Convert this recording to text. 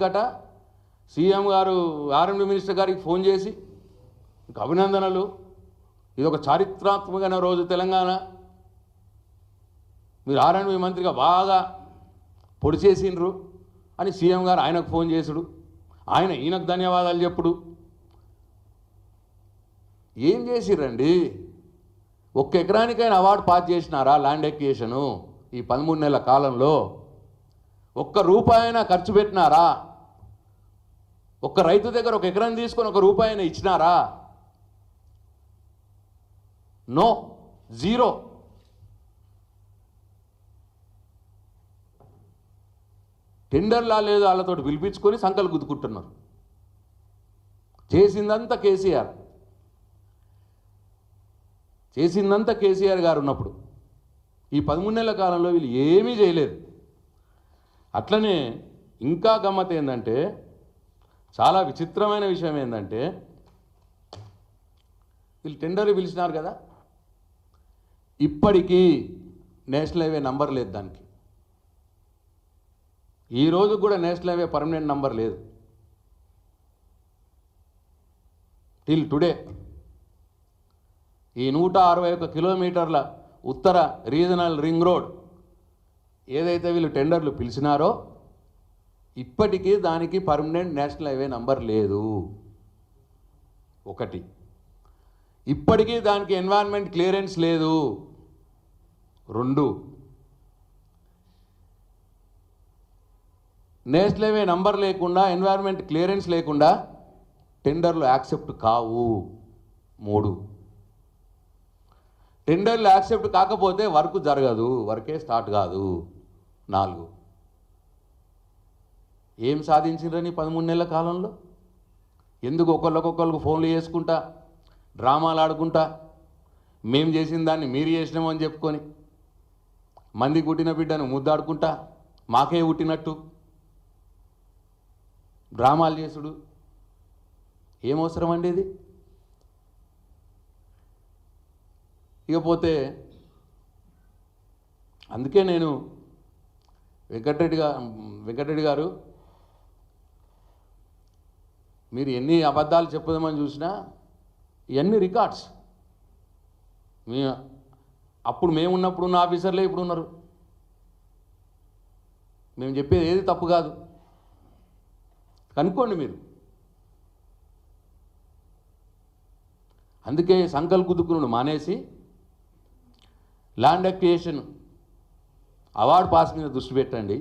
గట CM గారు ఆర్ఎండ్బి minister గారికి ఫోన్ చేసి అభినందనలు, ఇది ఒక చారిత్రాత్మకమైన రోజు తెలంగాణ, మీరు ఆర్ఎండ్బి మంత్రిగా బాగా పొడి చేసిండ్రు అని సీఎం గారు ఆయనకు ఫోన్ చేసుడు, ఆయన ఈయనకు ధన్యవాదాలు చెప్పుడు. ఏం చేసిర్రండి? ఒక్క ఎకరానికైనా అవార్డు పాస్ చేసినారా? ల్యాండ్ ఎక్విజిషను ఈ 13 నెలల కాలంలో ఒక్క రూపాయైనా ఖర్చు పెట్టినారా? ఒక్క రైతు దగ్గర ఒక ఎకరం తీసుకొని ఒక రూపాయైనా ఇచ్చినారా? No, zero. టెండర్లా లేదు వాళ్ళతో పిలిపించుకొని సంకలు గుద్దుకుంటున్నారు. చేసిందంతా కేసీఆర్, చేసిందంతా కేసీఆర్ గారు ఉన్నప్పుడు. ఈ 13 నెలల కాలంలో వీళ్ళు ఏమీ చేయలేదు. అట్లనే ఇంకా గమ్మత్ ఏంటంటే, చాలా విచిత్రమైన విషయం ఏంటంటే, వీళ్ళు టెండర్లు పిలిచినారు కదా, ఇప్పటికీ నేషనల్ హైవే నంబర్ లేదు దానికి. ఈరోజు కూడా నేషనల్ హైవే పర్మనెంట్ నంబర్ లేదు. టిల్ టుడే ఈ 161 కిలోమీటర్ల ఉత్తర రీజనల్ రింగ్ రోడ్ ఏదైతే వీళ్ళు టెండర్లు పిలిచినారో, ఇప్పటికీ దానికి పర్మనెంట్ నేషనల్ హైవే నంబర్ లేదు. ఒకటి, ఇప్పటికీ దానికి ఎన్వైరన్మెంట్ క్లియరెన్స్ లేదు. 2, నేషనల్ హైవే నంబర్ లేకుండా, ఎన్వైరన్మెంట్ క్లియరెన్స్ లేకుండా టెండర్లు యాక్సెప్ట్ కావు. 3, టెండర్లు యాక్సెప్ట్ కాకపోతే వర్క్ జరగదు, వర్కే స్టార్ట్ కాదు. 4, ఏం సాధించిండ్రని 13 నెలల కాలంలో? ఎందుకు ఒకళ్ళకొకళ్ళకు ఫోన్లు చేసుకుంటా, డ్రామాలు ఆడుకుంటా, మేం చేసిన దాన్ని మీరు చేసినామని చెప్పుకొని, మంది పుట్టిన బిడ్డను ముద్దాడుకుంటా, మాకే పుట్టినట్టు డ్రామాలు చేసుడు ఏమవసరం అండి ఇది? ఇకపోతే అందుకే నేను వెంకటరెడ్డి గారు, మీరు ఎన్ని అబద్ధాలు చెప్పదామని చూసినా ఇవన్నీ రికార్డ్స్. అప్పుడు మేము ఉన్నప్పుడు ఉన్న ఆఫీసర్లే ఇప్పుడు ఉన్నారు. మేము చెప్పేది ఏది తప్పు కాదు, కనుక్కోండి మీరు. అందుకే సంకల్ కుదుకును మానేసి ల్యాండ్ ఎక్విజిషన్ అవార్డు పాస్ మీద దృష్టి పెట్టండి.